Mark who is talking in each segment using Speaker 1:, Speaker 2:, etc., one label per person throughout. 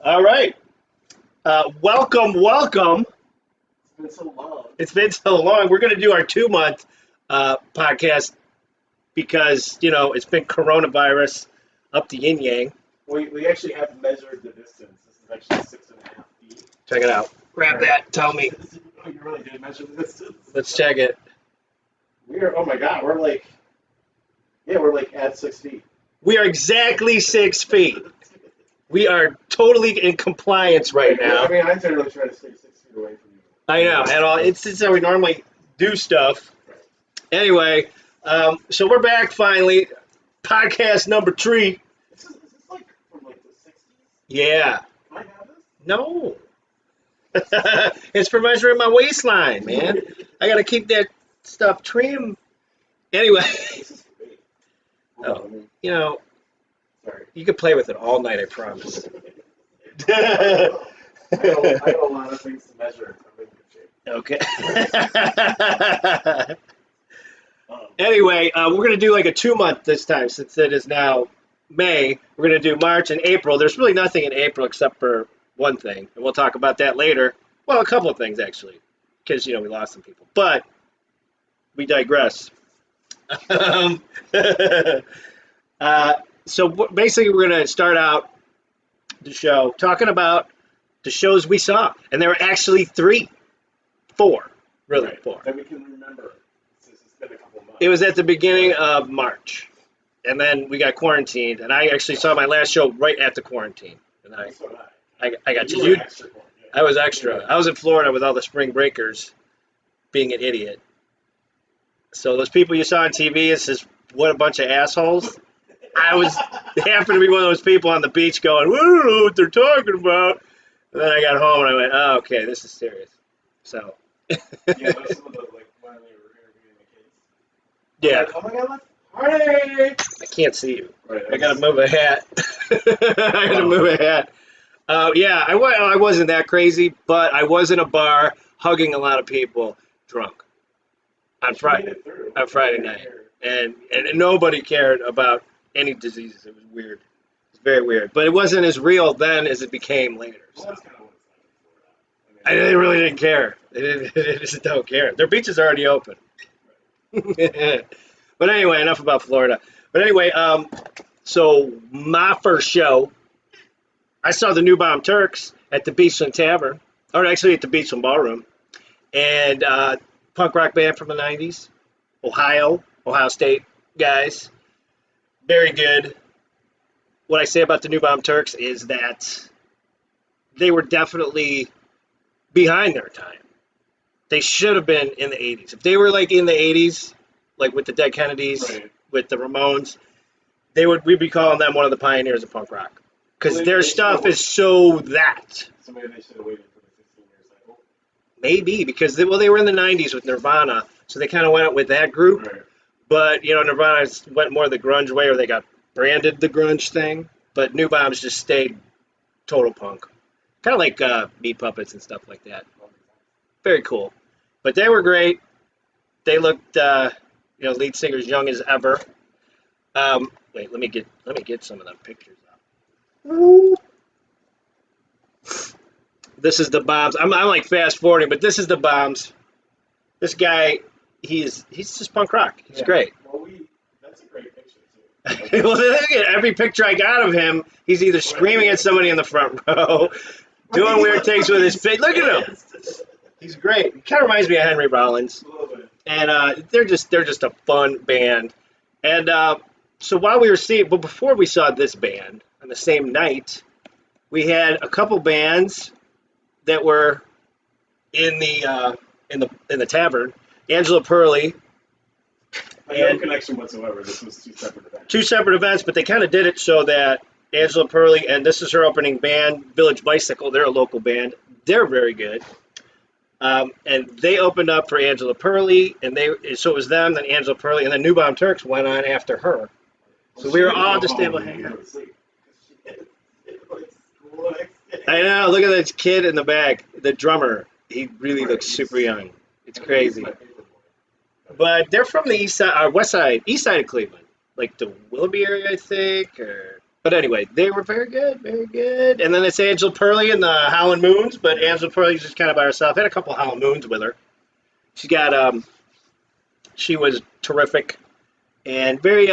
Speaker 1: All right. Welcome.
Speaker 2: It's been so long.
Speaker 1: It's been so long. We're going to do our 2-month podcast because, it's been coronavirus up the yin yang.
Speaker 2: We actually have measured the distance. This is actually 6.5 feet.
Speaker 1: Check it out. Grab that. Tell me.
Speaker 2: Oh, you really did measure the distance?
Speaker 1: Let's check it.
Speaker 2: Oh my God, we're like at 6 feet.
Speaker 1: We are exactly 6 feet. We are totally in compliance right now.
Speaker 2: I mean, I generally try to stay 6 feet away from you.
Speaker 1: I know. And all, it's how we normally do stuff.
Speaker 2: Right.
Speaker 1: Anyway, so we're back finally. Podcast number 3.
Speaker 2: Is this like from like the 60s?
Speaker 1: Yeah.
Speaker 2: Can I have this?
Speaker 1: No. It's for measuring my waistline, man. I gotta keep that stuff trim. Anyway,
Speaker 2: This is great. Hold on, let me- Sorry.
Speaker 1: you can play with it all night, I promise.
Speaker 2: I got a lot of things to measure. I'm in good shape.
Speaker 1: Okay. Anyway, we're gonna do like a 2-month this time since it is now May. We're gonna do March and April. There's really nothing in April except for one thing, and we'll talk about that later. Well, a couple of things actually, because we lost some people, but we digress. Basically, we're going to start out the show talking about the shows we saw, and there were actually 4, really
Speaker 2: Right.
Speaker 1: 4.
Speaker 2: That we can remember since it's been a couple months.
Speaker 1: It was at the beginning of March, and then we got quarantined, and I actually saw my last show right at the quarantine, and
Speaker 2: So did
Speaker 1: I got
Speaker 2: You
Speaker 1: you.
Speaker 2: were extra cool, yeah.
Speaker 1: I was extra. I was in Florida with all the spring breakers, being an idiot. So those people you saw on TV, it's just what a bunch of assholes. I happened to be one of those people on the beach going, "I don't know what they're talking about." And then I got home and I went, "Oh, okay, this is serious." So.
Speaker 2: Yeah, those some of the when we were interviewing the kids.
Speaker 1: Yeah,
Speaker 2: Like, oh my God, let's party!
Speaker 1: I can't see you.
Speaker 2: Right,
Speaker 1: I gotta move a hat. I gotta move a hat. Yeah, I wasn't that crazy, but I was in a bar hugging a lot of people, drunk on Friday night, and nobody cared about any diseases. It was weird. It's very weird, but it wasn't as real then as it became later.
Speaker 2: Well,
Speaker 1: So
Speaker 2: that's kind of what it's like in Florida.
Speaker 1: they really didn't care. They just don't care. Their beach is already open. But anyway, enough about Florida. But anyway, so my first show, I saw the New Bomb Turks at the Beachland Tavern, or actually at the Beachland Ballroom, and punk rock band from the 90s, Ohio State guys, very good. What I say about the New Bomb Turks is that they were definitely behind their time. They should have been in the 80s. If they were like in the 80s, like with the Dead Kennedys,
Speaker 2: Right.
Speaker 1: with the Ramones, we'd be calling them one of the pioneers of punk rock. Because
Speaker 2: Well,
Speaker 1: their
Speaker 2: they
Speaker 1: stuff
Speaker 2: should've-
Speaker 1: is so that.
Speaker 2: So maybe they should have waited for the 15-year cycle.
Speaker 1: Maybe, because they were in the 90s with Nirvana, so they kind of went with that group.
Speaker 2: Right.
Speaker 1: But, Nirvana went more the grunge way, or they got branded the grunge thing. But New Bombs just stayed total punk. Kind of like Meat Puppets and stuff like that. Very cool. But they were great. They looked, lead singer's young as ever. Wait, let me get some of them pictures up. This is the Bombs. I'm like fast forwarding, but this is the Bombs. This guy, he's just punk rock. He's great.
Speaker 2: Well, that's a great picture, too.
Speaker 1: Well, look at every picture I got of him. He's either screaming at somebody in the front row, doing weird things with his face. Look at him. He's great. He kind of reminds me of Henry Rollins.
Speaker 2: A little bit.
Speaker 1: And they're just a fun band. And so while we were but before we saw this band on the same night, we had a couple bands that were in the tavern. Angela Pearly.
Speaker 2: No connection whatsoever. This was 2 separate events.
Speaker 1: 2 separate events, but they kind of did it so that Angela Pearly, and this is her opening band, Village Bicycle. They're a local band. They're very good. And they opened up for Angela Pearly, so it was them, then Angela Pearly, and then New Bomb Turks went on after her. So we were all just able to hang out. I know. Look at this kid in the back, the drummer. He really looks super young. It's crazy. But they're from the east side of Cleveland, like the Willoughby area, I think. But anyway, they were very good, very good. And then it's Angela Pearly and the Howlin' Moons, but Angela Pearly's just kind of by herself. Had a couple of Howlin' Moons with her. She got she was terrific and very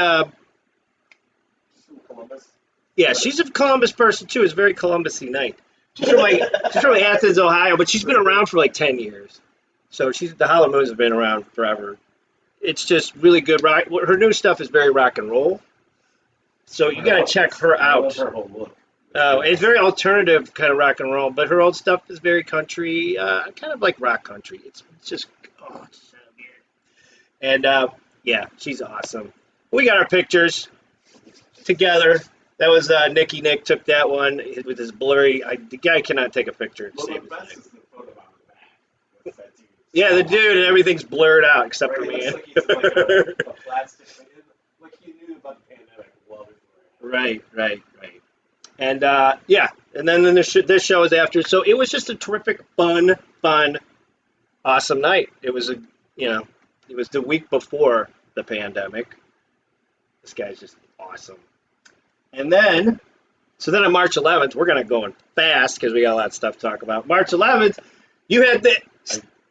Speaker 2: Columbus.
Speaker 1: yeah, she's a Columbus person too. It's a very Columbus-y night. She's from Athens, Ohio, but she's been around for like 10 years. So the Howlin' Moons have been around forever. It's just really good rock. Her new stuff is very rock and roll. So you gotta check her
Speaker 2: I love
Speaker 1: out.
Speaker 2: her whole look.
Speaker 1: It's very alternative kind of rock and roll, but her old stuff is very country, kind of like rock country. It's just it's so good. And yeah, she's awesome. We got our pictures together. That was Nicky Nick took that one with his blurry. The guy cannot take a picture. And
Speaker 2: Well,
Speaker 1: save
Speaker 2: the
Speaker 1: his
Speaker 2: best
Speaker 1: name.
Speaker 2: is the photo on the back. What's that dude?
Speaker 1: Yeah, the dude and everything's blurred out except for
Speaker 2: Right,
Speaker 1: me.
Speaker 2: it looks like he's like a plastic. Like he knew about the pandemic well before.
Speaker 1: Right. And yeah, and then this show is after. So it was just a terrific, fun, awesome night. It was it was the week before the pandemic. This guy's just awesome. And then, so then on March 11th, we're gonna go in fast because we got a lot of stuff to talk about. March 11th, you had the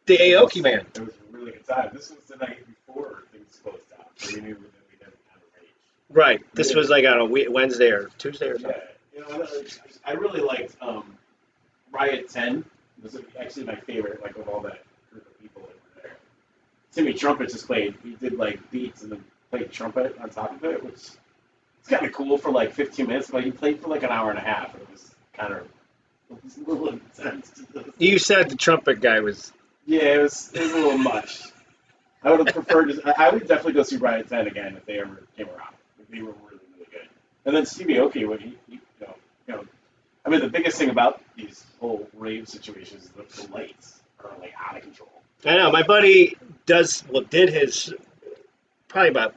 Speaker 1: Aoki man.
Speaker 2: It was a really good time. This was the night before things closed down, so we knew that we didn't have a rage.
Speaker 1: Right. This was like on a Wednesday or Tuesday or something.
Speaker 2: Yeah, I really liked Riot 10. This was actually my favorite, like of all that group of people that were there. Timmy Trumpet just played. He did like beats and then played trumpet on top of it, which it's kind of cool for like 15 minutes. But he played for like an hour and a half. It was kind of a little intense.
Speaker 1: You said the trumpet guy was.
Speaker 2: Yeah, it was a little much. I would have preferred. I would definitely go see Riot 10 again if they ever came around. If they were really good. And then Stevie Aoki, when he I mean, the biggest thing about these whole rave situations is the lights are like out of control.
Speaker 1: I know my buddy did his probably about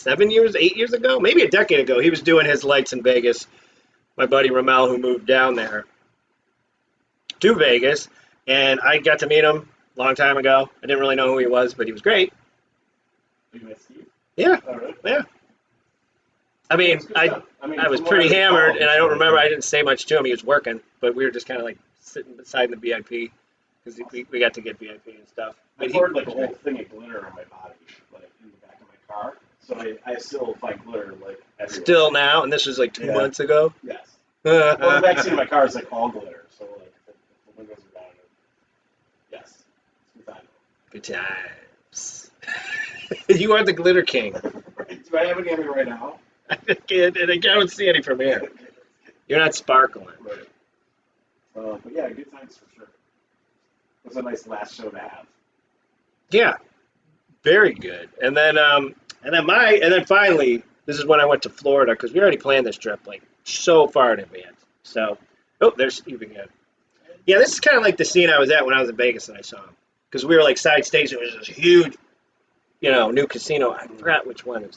Speaker 1: 8 years ago, maybe a decade ago. He was doing his lights in Vegas. My buddy Ramel, who moved down there to Vegas, and I got to meet him a long time ago. I didn't really know who he was, but he was great.
Speaker 2: You met Steve?
Speaker 1: Yeah,
Speaker 2: Oh, really?
Speaker 1: yeah. I mean, I was pretty hammered, and I don't remember. I didn't say much to him. He was working, but we were just kind of like sitting beside the VIP because we got to get VIP and stuff.
Speaker 2: I
Speaker 1: But
Speaker 2: poured like a whole thing of glitter on my body, like in the back of my car. So I still find glitter like everywhere.
Speaker 1: still now, and this was like 2 months ago.
Speaker 2: Yes. Well, the backseat of my car is like all glitter, so like the windows are down. Yes. It's good time.
Speaker 1: Good times. You are the glitter king.
Speaker 2: Do I have any of it right now?
Speaker 1: And I don't see any from here. You're not sparkling.
Speaker 2: Right. But yeah, good times for sure. It was a nice last show to have.
Speaker 1: Yeah, very good. And then finally, this is when I went to Florida because we already planned this trip like so far in advance. So, there's Steve again. Yeah, this is kind of like the scene I was at when I was in Vegas and I saw him because we were like side stage. It was this huge, new casino. I forgot which one.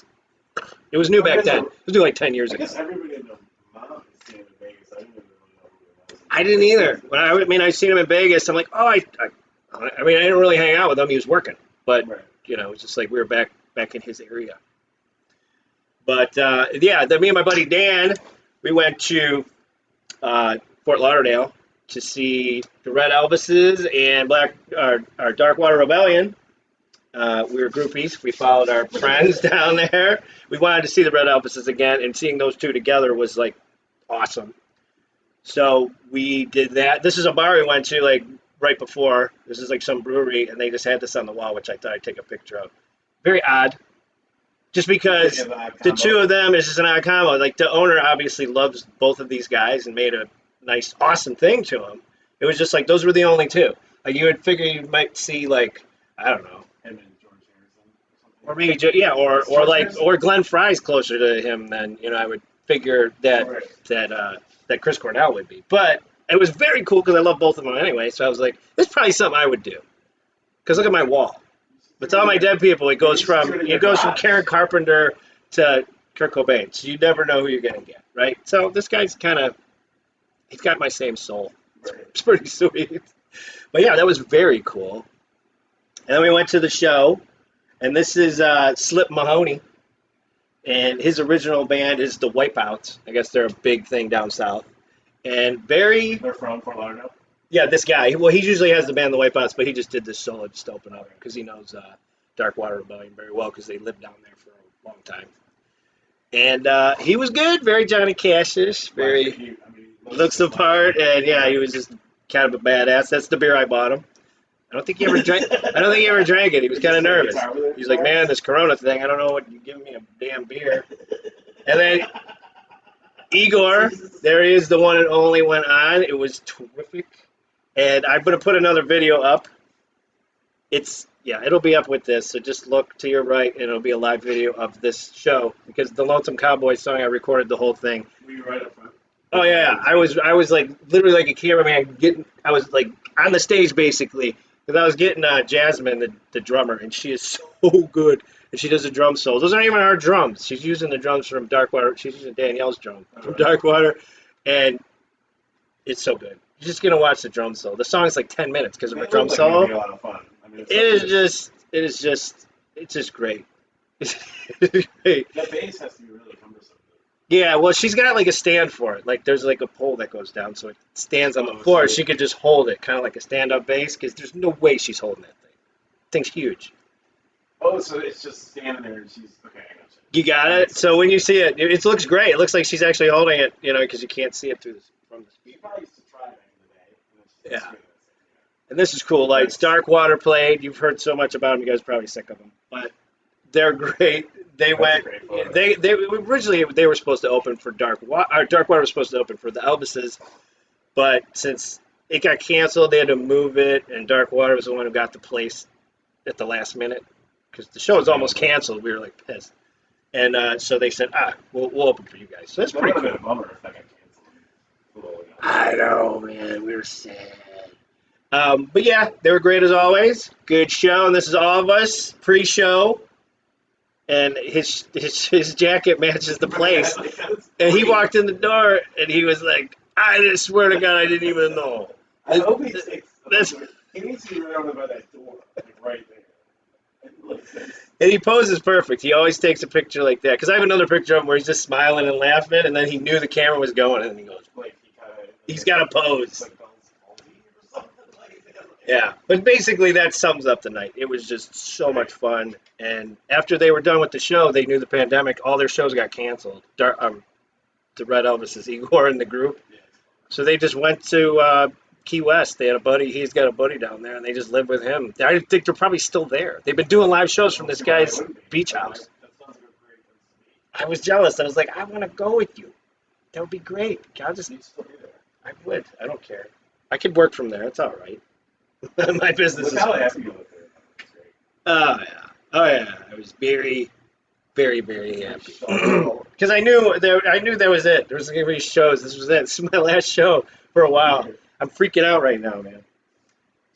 Speaker 1: It was new back then. It was new like 10 years ago.
Speaker 2: I guess everybody in the mom is seeing in Vegas. I didn't even really know who it was.
Speaker 1: I didn't either. When I seen him in Vegas, I'm like, oh, I didn't really hang out with him. He was working, but
Speaker 2: Right.
Speaker 1: it's just like we were back in his area. But yeah, me and my buddy Dan, we went to Fort Lauderdale to see the Red Elvises and our Dark Water Rebellion. We were groupies. We followed our friends down there. We wanted to see the Red Elvises again, and seeing those two together was like awesome. So we did that. This is a bar we went to like right before. This is like some brewery, and they just had this on the wall, which I thought I'd take a picture of. Very odd. Just because the two of them is just an odd combo. Like the owner obviously loves both of these guys and made a nice, awesome thing to them. It was just like those were the only two. Like you would figure you might see like I don't know.
Speaker 2: Him and George Harrison.
Speaker 1: Or maybe or Glenn Fry's closer to him than I would figure that Chris Cornell would be. But it was very cool because I love both of them anyway. So I was like, this is probably something I would do. Because look at my wall. With all my dead people, it goes from Karen Carpenter to Kurt Cobain. So you never know who you're gonna get, right? So this guy's he's got my same soul. It's pretty sweet. But yeah, that was very cool. And then we went to the show. And this is Slip Mahoney. and his original band is the Wipeouts. I guess they're a big thing down south. And very,
Speaker 2: They're from Fort Lauderdale.
Speaker 1: yeah, this guy. Well, he usually has the band the Wipeouts, but he just did this solo just to open up because he knows Dark Water Rebellion very well because they lived down there for a long time. And he was good, very Johnny Cash-ish, very
Speaker 2: He
Speaker 1: looks the part, and yeah, he was just kind of a badass. That's the beer I bought him. I don't think he ever drank. I don't think he ever drank it. He was kind of nervous. He's like, man, this Corona thing. I don't know what you giving me a damn beer. And then Igor, there he is, the one and only went on. It was terrific, and I'm gonna put another video up. It'll be up with this. So just look to your right, and it'll be a live video of this show because the Lonesome Cowboy song I recorded the whole thing.
Speaker 2: Were you right up front?
Speaker 1: Oh yeah, I was like literally like a cameraman I was like on the stage basically because I was getting Jasmine, the drummer, and she is so good, and she does a drum solo. Those aren't even our drums. She's using the drums from Darkwater. She's using Danielle's drum from Darkwater, and it's so good. You're just gonna watch the drum solo. The song's like 10 minutes because of a drum solo.
Speaker 2: It a lot of fun. I mean,
Speaker 1: It's just great. It's great.
Speaker 2: That bass has to be really cumbersome.
Speaker 1: Yeah, well, she's got like a stand for it. Like there's like a pole that goes down, so it stands on the floor. She could just hold it, kind of like a stand-up bass, because there's no way she's holding that thing. Thing's huge.
Speaker 2: Oh, so it's just standing there, and she's okay. I gotcha.
Speaker 1: You got it. So when you see it, it looks great. It looks like she's actually holding it, because you can't see it from the speaker.
Speaker 2: She probably used to try back in the day.
Speaker 1: Yeah. And this is cool lights. Darkwater played. You've heard so much about them. You guys are probably sick of them, but they're great. They went. They originally they were supposed to open for Darkwater was supposed to open for the Elvises, but since it got canceled, they had to move it, and Darkwater was the one who got the place at the last minute because the show was almost canceled. We were like pissed, and so they said, we'll open for you guys. So that's pretty cool.
Speaker 2: Been a bummer if that got canceled.
Speaker 1: I know, man. We were sad. But yeah, they were great as always. Good show, and this is all of us pre-show. And his jacket matches the place. And he walked in the door, and he was like, I just swear to God, I didn't even know.
Speaker 2: I hope he takes he needs to be right over by that door, like right there.
Speaker 1: And he poses perfect. He always takes a picture like that. Because I have another picture of him where he's just smiling and laughing, and then he knew the camera was going, and then he goes, he's got a pose. Yeah, but basically that sums up the night. It was just so much fun. And after they were done with the show, they knew the pandemic. All their shows got canceled. The Red Elvis' Igor and the group. So they just went to Key West. They had a buddy. He's got a buddy down there, and they just lived with him. I think they're probably still there. They've been doing live shows from this guy's beach house. I was jealous. I was like, I want to go with you. That would be great. I would. I don't care. I could work from there. It's all right. My business is. Oh yeah. I was very, very, very happy because I knew that was it. There was gonna be shows. This was it. This is my last show for a while. I'm freaking out right now, man.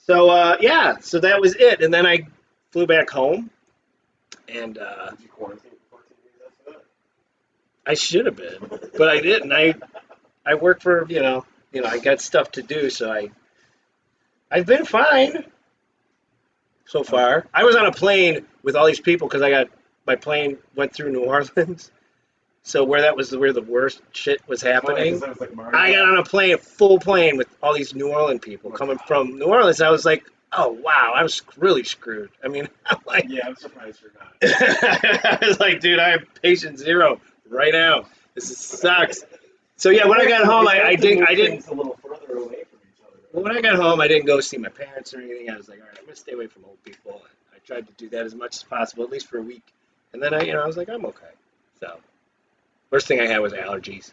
Speaker 1: So so that was it, and then I flew back home, and
Speaker 2: Did you quarantine after that?
Speaker 1: I should have been, but I didn't. I work for I got stuff to do, so I've been fine so far. I was on a plane with all these people because my plane went through New Orleans. So where the worst shit was happening. I got on a full plane with all these New Orleans people coming from New Orleans. I was like, oh wow, I was really screwed. I mean, I'm like,
Speaker 2: yeah, I'm surprised you're not.
Speaker 1: I was like, dude, I have patient zero right now. This sucks. So yeah, when I got home, I didn't.
Speaker 2: A little further away from each other.
Speaker 1: Well, when I got home, I didn't go see my parents or anything. I was like, all right, I'm gonna stay away from old people. And I tried to do that as much as possible, at least for a week. And then I was like, I'm okay. So, worst thing I had was allergies.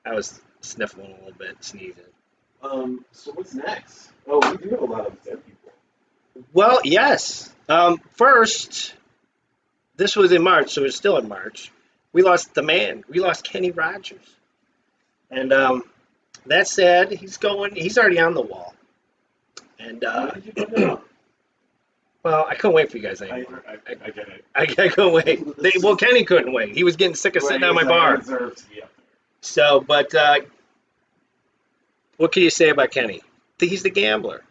Speaker 1: I was sniffling a little bit, sneezing.
Speaker 2: So what's next? Oh, we do have a lot of dead people.
Speaker 1: Well, yes. First, this was in March, so it's still in March. We lost the man. We lost Kenny Rogers. And that said, he's already on the wall. And well, I couldn't wait for you guys anymore.
Speaker 2: I get it.
Speaker 1: I couldn't wait. Kenny couldn't wait. He was getting sick of sitting on my bar. So, but what can you say about Kenny? He's the gambler.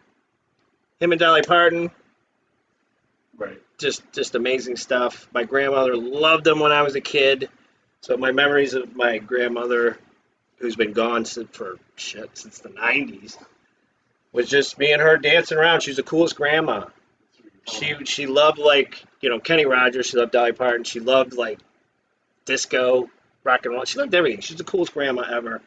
Speaker 1: Him and Dolly Parton.
Speaker 2: Right.
Speaker 1: just amazing stuff. My grandmother loved them when I was a kid. So my memories of my grandmother, who's been gone since the 90s, was just me and her dancing around. She was the coolest grandma. She loved Kenny Rogers. She loved Dolly Parton. She loved disco, rock and roll. She loved everything. She's the coolest grandma ever.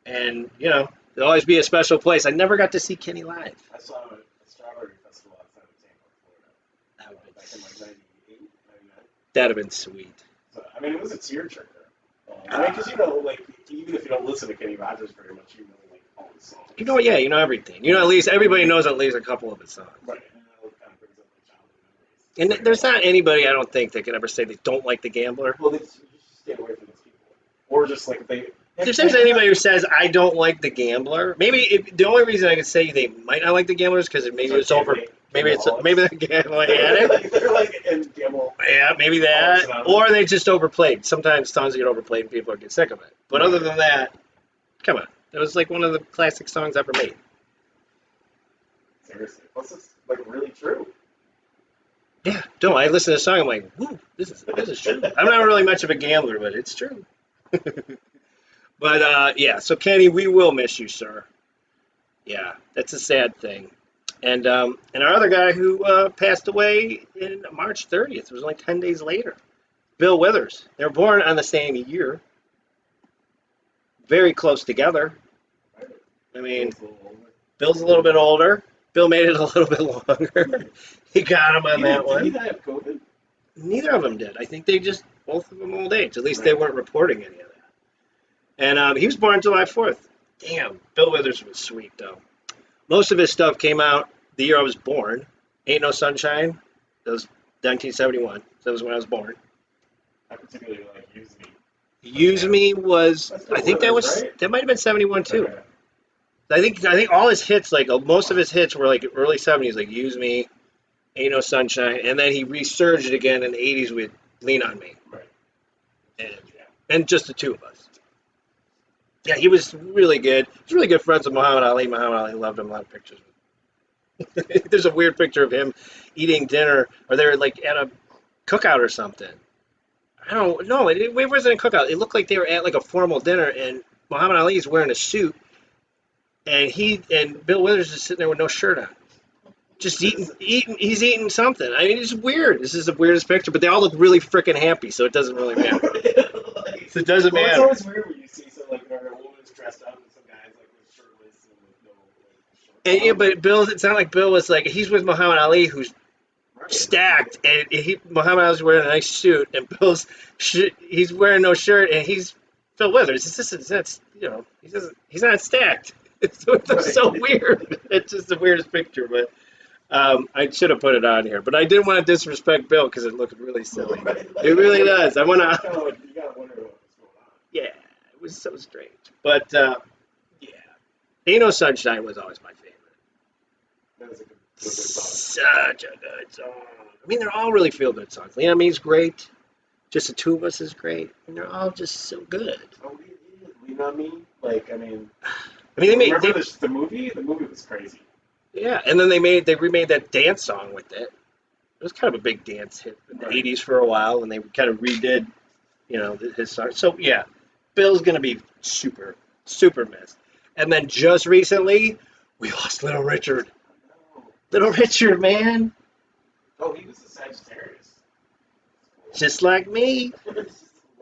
Speaker 1: And there'll always be a special place. I never got to see Kenny live.
Speaker 2: I saw a strawberry festival outside of Tampa, Florida.
Speaker 1: That would have been,
Speaker 2: Back in like 98, 99.
Speaker 1: that'd have been sweet.
Speaker 2: So, I mean, it was a tearjerker. Because even if you don't listen to Kenny Rogers very much, you know all the songs.
Speaker 1: Yeah, you know everything. At least everybody knows at least a couple of his songs.
Speaker 2: Right. And that kind of brings up like childhood memories.
Speaker 1: And there's not anybody I don't think that could ever say they don't like The Gambler.
Speaker 2: Well, you just stay away from those people. Or just like
Speaker 1: If there's anybody who says I don't like The Gambler, the only reason I could say they might not like The Gambler is because maybe it's over. Maybe the gambling addict.
Speaker 2: They're like in gamble.
Speaker 1: Yeah, maybe that, or they just overplayed. Sometimes songs get overplayed and people get sick of it. But other than that, come on, it was like one of the classic songs ever made.
Speaker 2: Seriously, plus it's like really true.
Speaker 1: Yeah, no, I listen to the song, I'm like, woo, this is true. I'm not really much of a gambler, but it's true. But yeah, so Kenny, we will miss you, sir. Yeah, that's a sad thing. And our other guy who passed away in March 30th, it was only 10 days later, Bill Withers. They were born on the same year, very close together. I mean, Bill's a little bit older. Bill made it a little bit longer. He got him on that one.
Speaker 2: Did he die of COVID?
Speaker 1: Neither of them did. I think both of them old age. At least they weren't reporting any of that. And he was born July 4th. Damn, Bill Withers was sweet, though. Most of his stuff came out the year I was born. Ain't No Sunshine. That was 1971. So that was when I was born.
Speaker 2: I particularly like Use Me.
Speaker 1: Use Me was, I think
Speaker 2: right?
Speaker 1: that might have been 71 too.
Speaker 2: Okay.
Speaker 1: I think all his hits, most of his hits were early 70s, like Use Me, Ain't No Sunshine, and then he resurged again in the 80s with Lean On Me.
Speaker 2: Right.
Speaker 1: And just the two of us. Yeah, he was really good. He was really good friends with Muhammad Ali. Muhammad Ali loved him. A lot of pictures. There's a weird picture of him eating dinner, or they're at a cookout or something. I don't know. It wasn't a cookout. It looked like they were at a formal dinner, and Muhammad Ali is wearing a suit, and Bill Withers is sitting there with no shirt on. Just eating. He's eating something. I mean, it's weird. This is the weirdest picture, but they all look really freaking happy, so it doesn't really matter. It doesn't matter.
Speaker 2: It's always weird when you see a woman's dressed up and some guys with shirtless and with no shorts.
Speaker 1: And, yeah, but Bill, it's not like Bill was he's with Muhammad Ali, who's stacked, and Muhammad Ali's wearing a nice suit, and he's wearing no shirt, and he's Bill Withers. He's not stacked. It's so weird. It's just the weirdest picture, but I should have put it on here, but I didn't want to disrespect Bill because it looked really silly. It really does. I want to.
Speaker 2: You gotta wonder what was going on.
Speaker 1: Yeah, it was so strange. But yeah, Ain't No Sunshine was always my favorite.
Speaker 2: That was a good song.
Speaker 1: Such a good song. I mean, they're all really feel-good songs. Lean On Me's great. Just the Two of Us is great. And they're all just so good.
Speaker 2: Oh, Lean On Me? I mean,
Speaker 1: they made
Speaker 2: remember the movie? The movie was crazy.
Speaker 1: Yeah, and then they remade that dance song with it. It was kind of a big dance hit in the 80s for a while, and they kind of redid, his song. So, yeah, Bill's going to be super, super missed. And then just recently, we lost Little Richard. Little Richard, man.
Speaker 2: Oh, he was a Sagittarius.
Speaker 1: Just like me.
Speaker 2: We're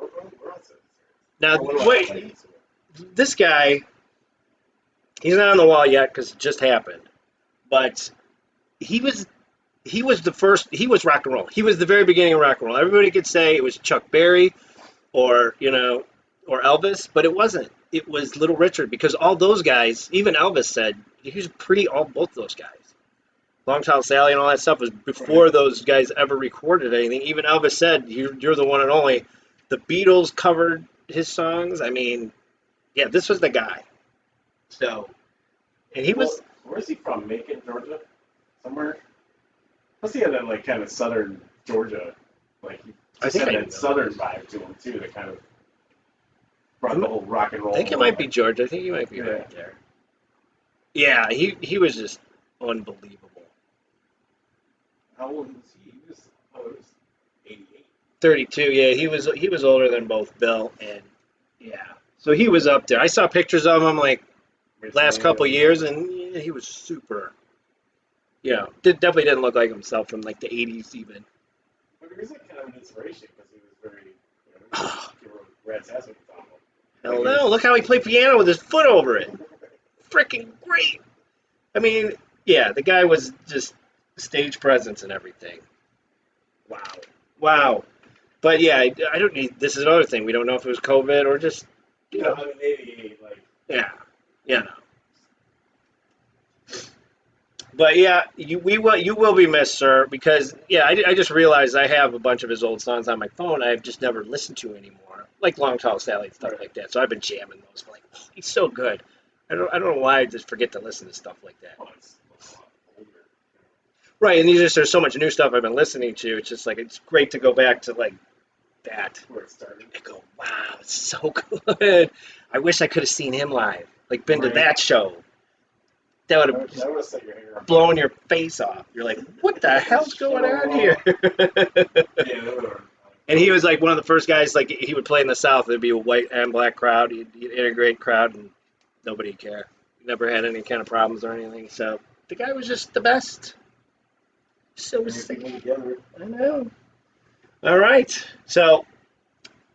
Speaker 2: all Sagittarius.
Speaker 1: Now, wait, this guy, he's not on the wall yet because it just happened. But he was rock and roll. He was the very beginning of rock and roll. Everybody could say it was Chuck Berry or Elvis, but it wasn't. It was Little Richard, because all those guys, even Elvis said, he was both those guys. Long Tall Sally and all that stuff was before those guys ever recorded anything. Even Elvis said, you're the one and only. The Beatles covered his songs. I mean, yeah, this was the guy. So, and he was...
Speaker 2: Where's he from? Macon, Georgia? Somewhere? Plus he had that, kind of southern Georgia,
Speaker 1: I think
Speaker 2: had that southern vibe to him, too, that kind of brought the whole rock and roll.
Speaker 1: I think it might be Georgia. I think he might be right there. Yeah, he was just unbelievable.
Speaker 2: How old was he?
Speaker 1: 32. Yeah, he was older than both Bill and yeah. So he was up there. I saw pictures of him like last couple years, and yeah, he was super. Definitely didn't look like himself from like the 80s even.
Speaker 2: But he was like kind of an inspiration because he was very, you were rat's ass with the Tom.
Speaker 1: Hell no! Look how he played piano with his foot over it. Freaking great. I mean, yeah, the guy was just stage presence and everything. Wow. Wow. But yeah, I don't need. This is another thing. We don't know if it was COVID or just, you know.
Speaker 2: I mean, maybe like.
Speaker 1: Yeah. Yeah. But yeah, you will be missed, sir. Because yeah, I just realized I have a bunch of his old songs on my phone. I've just never listened to anymore, like Long Tall Sally and stuff like that. So I've been jamming those. Like, oh, he's so good. I don't know why I just forget to listen to stuff like that.
Speaker 2: Oh, it's a lot older.
Speaker 1: Right, and there's so much new stuff I've been listening to. It's just like it's great to go back to like that.
Speaker 2: Where it started.
Speaker 1: I go, wow, it's so good. I wish I could have seen him live, like been to that show. That would have
Speaker 2: That would set your hair on
Speaker 1: blown your face off. You're like, what the hell's going on here? And he was like one of the first guys. Like he would play in the South. There'd be a white and black crowd. He'd integrate crowd, and nobody'd care. Never had any kind of problems or anything. So the guy was just the best. So sick. I know. All right. So,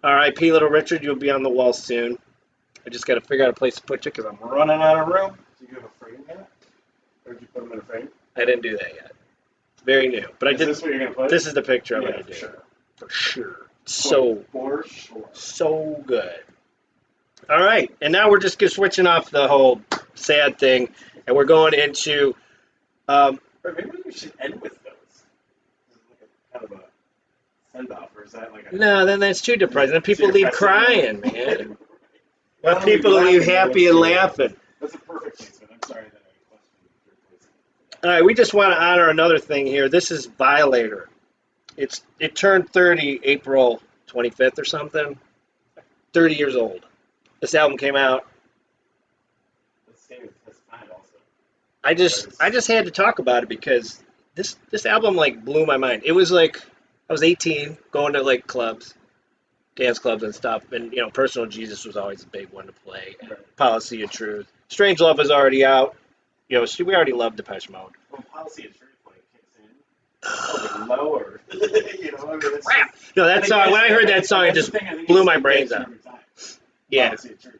Speaker 1: R.I.P. Little Richard. You'll be on the wall soon. I just got to figure out a place to put you because I'm running out of room.
Speaker 2: Do you have a frame yet? Or did you put them in a frame?
Speaker 1: I didn't do that yet. Very new. But I did.
Speaker 2: Is this what you're going to put?
Speaker 1: This is the picture I'm
Speaker 2: yeah,
Speaker 1: going to do.
Speaker 2: Sure.
Speaker 1: For sure. So,
Speaker 2: for sure.
Speaker 1: So good. All right. And now we're just switching off the whole sad thing. And we're going into...
Speaker 2: or maybe we should end with those. Like kind of a send-off. Or is that like a...
Speaker 1: No, then that's too depressing. Then people leave crying, man.
Speaker 2: Well,
Speaker 1: Want people to leave happy and laughing.
Speaker 2: That's a perfect placement. I'm sorry that I questioned your placement.
Speaker 1: All right, we just want to honor another thing here. This is Violator. It turned 30 April 25th or something. 30 years old. This album came out.
Speaker 2: That's fine also.
Speaker 1: I just had to talk about it because this album like blew my mind. It was like I was 18, going to like clubs, dance clubs and stuff, and Personal Jesus was always a big one to play. Policy of Truth. Strange Love is already out. We already love Depeche Mode.
Speaker 2: Well, Policy of Truth like kicks in. Lower. I mean, it's
Speaker 1: crap. No, that song. When I heard that song, it just blew my brains out. Yeah.
Speaker 2: Policy of Truth,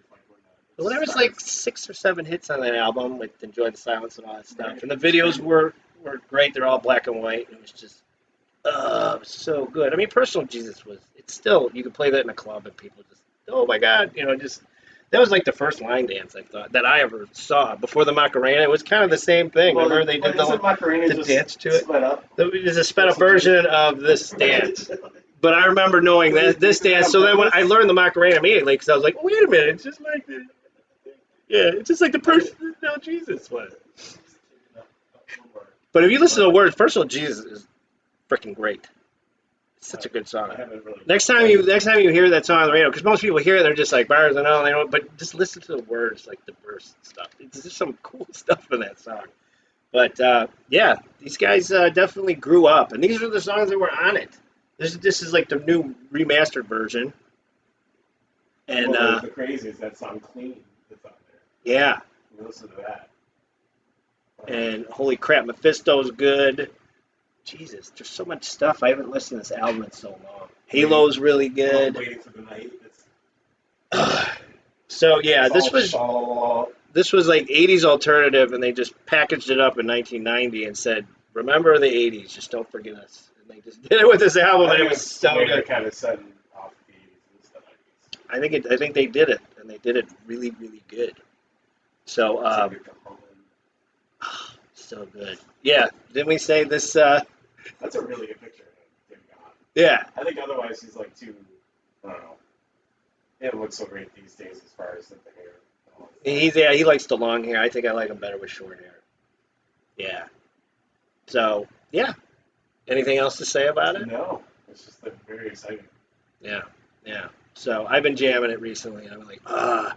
Speaker 1: Well, there was like 6 or 7 hits on that album with Enjoy the Silence and all that stuff. And the videos were great. They're all black and white. It was just so good. I mean, Personal Jesus it's still, you could play that in a club and people just, oh my God, that was like the first line dance I thought that I ever saw before the Macarena. It was kind of the same thing.
Speaker 2: Well,
Speaker 1: remember they did the dance to it?
Speaker 2: Sped up?
Speaker 1: There's a sped up version of this dance. But I remember knowing this dance. So then when I learned the Macarena immediately, because I was like, oh, wait a minute, it's just like the, yeah, it's just like the Personal Jesus one. But if you listen to the words, Personal Jesus is freaking great. It's such a good song. Next time you hear that song on the radio, because most people hear it, they're just like bars and all, they don't. But just listen to the words, like the verse and stuff. There's just some cool stuff in that song. But yeah, these guys definitely grew up, and these are the songs that were on it. This is like the new remastered version. And
Speaker 2: the crazy is that song "Clean" that's on there.
Speaker 1: Yeah.
Speaker 2: Listen to that.
Speaker 1: And holy crap, Mephisto's good. Jesus, there's so much stuff. I haven't listened to this album in so long. Halo's really good.
Speaker 2: Waiting for the night.
Speaker 1: So yeah, this was like 80s alternative, and they just packaged it up in 1990 and said, "Remember the 80s, just don't forget us." And they just did it with this album, and it was so good.
Speaker 2: Kind of setting off the 80s and stuff.
Speaker 1: I think they did it, and they did it really, really good. So so good. Yeah, didn't we say this?
Speaker 2: That's a really good picture of him.
Speaker 1: Yeah.
Speaker 2: I think otherwise he's like too, I don't know. It looks so great these days as far as the hair.
Speaker 1: He likes the long hair. I think I like him better with short hair. Yeah. So, yeah. Anything else to say about it?
Speaker 2: No. It's just very exciting.
Speaker 1: Yeah. Yeah. So, I've been jamming it recently, and I'm like,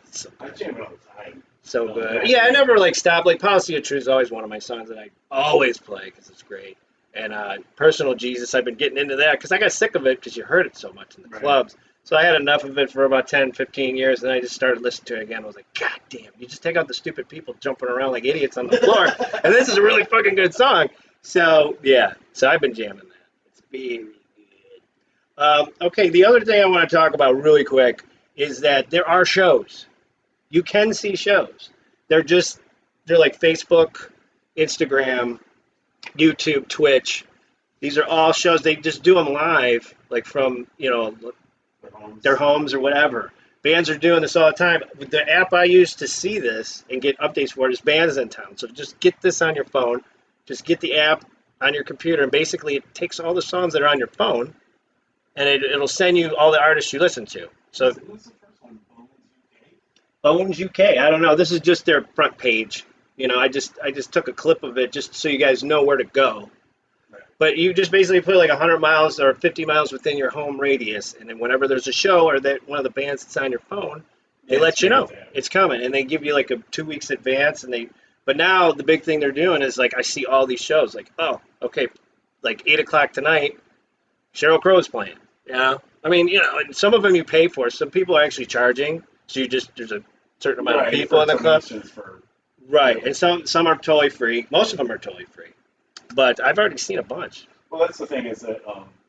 Speaker 1: it's so good.
Speaker 2: I jam it all the time.
Speaker 1: So good. Yeah, I never, stopped. Policy of Truth is always one of my songs that I always play because it's great. And personal Jesus, I've been getting into that because I got sick of it because you heard it so much in the clubs. So I had enough of it for about 10, 15 years, and I just started listening to it again. I was like, God damn, you just take out the stupid people jumping around like idiots on the floor, and this is a really fucking good song. So, yeah, so I've been jamming that. It's very good. Okay, the other thing I want to talk about really quick is that there are shows. You can see shows. They're like Facebook, Instagram, YouTube, Twitch. These are all shows. They just do them live, like from, their homes or whatever. Bands are doing this all the time. The app I use to see this and get updates for it is Bands in Town. So just get this on your phone. Just get the app on your computer, and basically it takes all the songs that are on your phone, and it'll send you all the artists you listen to. So
Speaker 2: Who's the first one?
Speaker 1: Bones UK. I don't know. This is just their front page. I just took a clip of it just so you guys know where to go.
Speaker 2: Right.
Speaker 1: But you just basically put like 100 miles or 50 miles within your home radius, and then whenever there's a show or that one of the bands that's on your phone, they let you know it's coming, and they give you like a 2 weeks advance. But now the big thing they're doing is like I see all these shows like, oh, okay, like 8 o'clock tonight, Sheryl Crow's playing. I mean, and some of them you pay for. Some people are actually charging, so there's a certain amount of people in the club. Right, and some are totally free. Most of them are totally free. But I've already seen a bunch.
Speaker 2: Well, that's the thing is that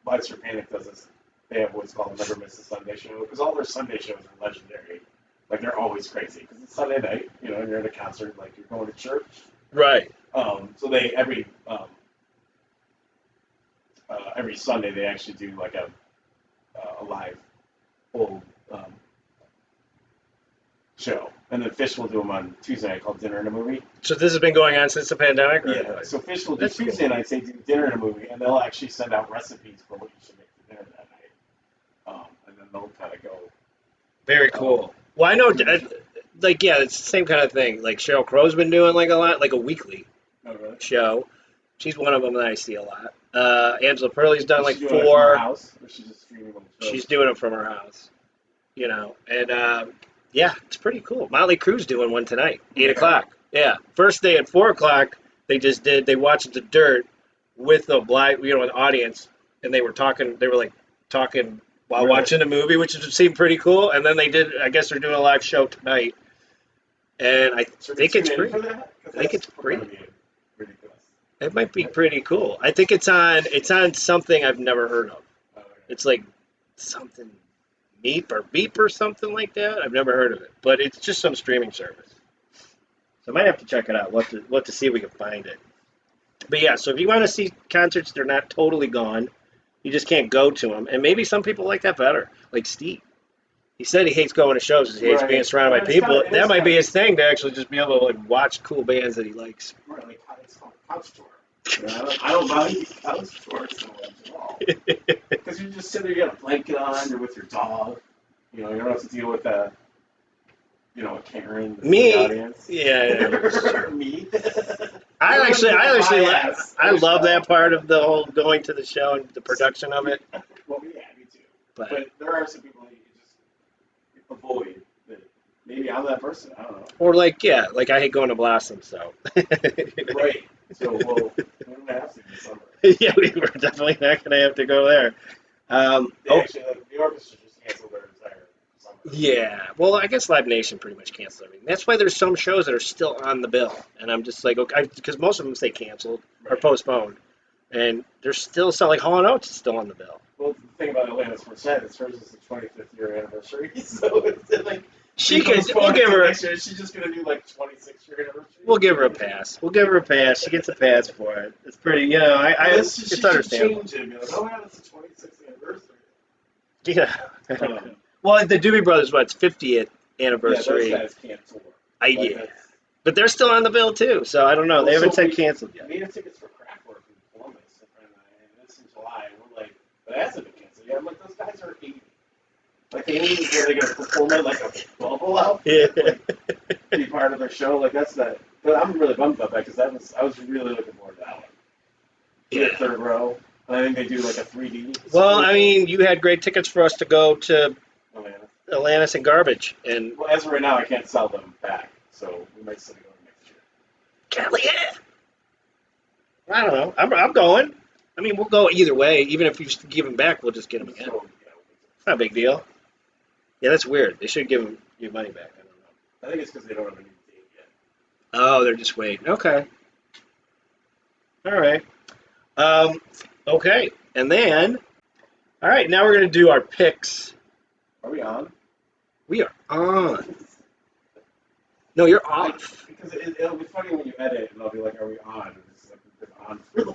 Speaker 2: Lights for Panic does this. They have what's called Never Miss a Sunday Show because all their Sunday shows are legendary. Like they're always crazy because it's Sunday night. And you're at a concert, like you're going to church.
Speaker 1: Right.
Speaker 2: So they every Sunday they actually do like a live old show, and then Fish will do them on Tuesday night called Dinner and a Movie.
Speaker 1: So this has been going on since the pandemic?
Speaker 2: Yeah. So Fish will do Tuesday nights. They do Dinner and a Movie, and they'll actually send out recipes for what you should make for dinner that night. And then they'll kind of go.
Speaker 1: Very cool. Well, I know, it's the same kind of thing. Like Sheryl Crow's been doing like a lot, like a weekly show. She's one of them that I see a lot. Angela Pearlie's done like 4.
Speaker 2: From her house, or she's just streaming them.
Speaker 1: She's doing it from her house. And yeah, it's pretty cool. Motley Crue's doing one tonight, 8 o'clock. Yeah, first day at 4 o'clock. They watched The Dirt with the an audience, and they were talking. They were like talking while watching the movie, which seemed pretty cool. And then I guess they're doing a live show tonight, and I think it's free. I think it's free. It might be pretty cool. I think it's on something I've never heard of. It's like something Meep or Beep or something like that. I've never heard of it, but it's just some streaming service. So I might have to check it out. What to see if we can find it. But yeah, so if you want to see concerts, they're not totally gone. You just can't go to them, and maybe some people like that better. Like Steve, he said he hates going to shows because he hates being surrounded by people. That might be his thing to actually just be able to like watch cool bands that he likes.
Speaker 2: Right, like it's called couch tour. I don't value couch tours so much at all. Because you just sit there, you got a blanket on, you're with your dog. You don't have to deal with a Karen.
Speaker 1: Me?
Speaker 2: Audience.
Speaker 1: Yeah.
Speaker 2: Me?
Speaker 1: I love that part of the whole going to the show and the production of it.
Speaker 2: Well, yeah, me too. But there are some people that you can just avoid. That maybe I'm that person. I don't know.
Speaker 1: Or like I hate going to Blossom, so.
Speaker 2: Right. So we're gonna have to this summer.
Speaker 1: Yeah, we're definitely not gonna have to go there.
Speaker 2: Actually, the orchestra just canceled their entire summer.
Speaker 1: Yeah, well, I guess Live Nation pretty much canceled everything. That's why there's some shows that are still on the bill, and I'm just like, okay, because most of them say canceled or postponed, and there's still some like Hall & Oates is still on the bill.
Speaker 2: Well, the thing about Atlanta Sports Net is hers is the 25th year anniversary, so it's like
Speaker 1: we'll give her.
Speaker 2: She's just gonna do like 26th year anniversary.
Speaker 1: We'll give her a pass. She gets a pass for it. It's pretty, it's understandable.
Speaker 2: Change it and be like, oh yeah, it's the 26th anniversary.
Speaker 1: Yeah. Well, the Doobie Brothers, it's 50th anniversary.
Speaker 2: Yeah, those guys can't tour.
Speaker 1: Yeah. But they're still on the bill too, so I don't know. They haven't said canceled yet.
Speaker 2: We have tickets for Kraftwerk in Columbus, and it's in July, and we're like, but that hasn't been canceled yet. I'm like, those guys are 80. Like, they ain't even going to perform at like a bubble outfit, like, be part of their show. Like, that's that. But I'm really bummed about that because I was really looking forward to that one. Yeah. Third row. And I think they do like a 3D.
Speaker 1: Well, I mean, you had great tickets for us to go to Atlantis and Garbage. And
Speaker 2: well, as of right now, I can't sell them back. So we might still go next year.
Speaker 1: Kelly, yeah. I don't know. I'm going. I mean, we'll go either way. Even if you just give them back, we'll just get them again.
Speaker 2: So,
Speaker 1: It's not a big deal. Yeah, that's weird. They should give you money back. I don't know.
Speaker 2: I think it's because they don't have a new date yet.
Speaker 1: Oh, they're just waiting. Okay. All right. Okay. And then, all right, now we're going to do our picks.
Speaker 2: Are we on?
Speaker 1: We are on. No, you're off.
Speaker 2: Because it'll be funny when you edit, and I'll be like, "Are we on?" And it's like we've been on for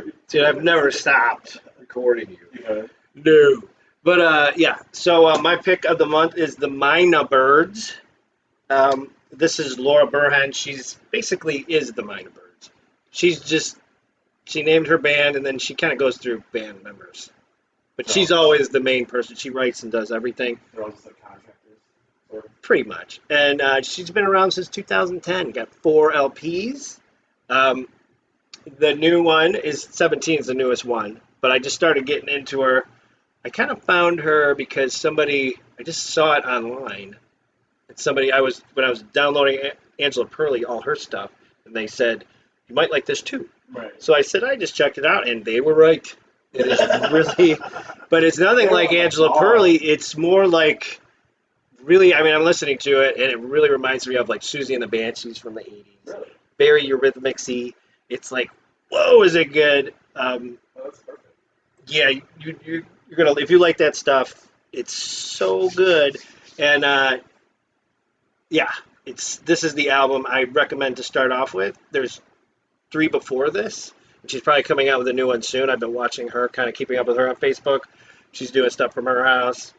Speaker 2: like.
Speaker 1: Dude, I've never stopped recording you.
Speaker 2: Yeah.
Speaker 1: No. But, yeah. So my pick of the month is the Mina Birds. This is Laura Burhan. She's basically is the Mina Birds. She named her band, and then she kind of goes through band members. But she's always the main person. She writes and does everything.
Speaker 2: They're all just like contractors. Sort of.
Speaker 1: Pretty much. And she's been around since 2010. Got 4 LPs. The new one is 17 is the newest one. But I just started getting into her. I kind of found her because I just saw it online. And when I was downloading Angela Pearly, all her stuff, and they said, you might like this too.
Speaker 2: Right.
Speaker 1: So I said, I just checked it out, and they were right. It is really, but it's nothing like Angela Pearly. It's more like, really, I mean, I'm listening to it, and it really reminds me of like Susie and the Banshees from the 80s.
Speaker 2: Really?
Speaker 1: Very Eurythmics-y. It's like, whoa, is it good?
Speaker 2: Oh, that's perfect.
Speaker 1: Yeah, you're gonna, if you like that stuff, it's so good. And yeah, this is the album I recommend to start off with. There's 3 before this. She's probably coming out with a new one soon. I've been watching her, kind of keeping up with her on Facebook. She's doing stuff from her house.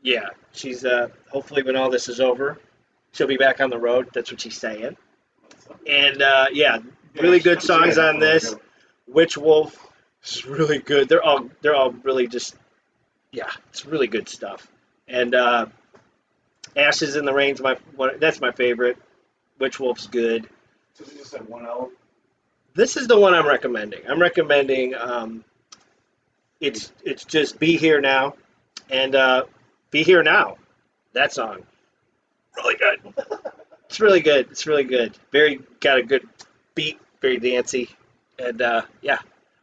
Speaker 1: Yeah, she's hopefully when all this is over, she'll be back on the road. That's what she's saying. And yeah, really good songs on this. Witch Wolf is really good. They're all really just, yeah, it's really good stuff. And Ashes in the Rain's that's my favorite. Witch Wolf's good.
Speaker 2: So you just have one album?
Speaker 1: This is the one I'm recommending. I'm recommending it's just Be Here Now and Be Here Now. That song. Really good. It's really good. It's really good. Got a good beat, very dancey. And yeah,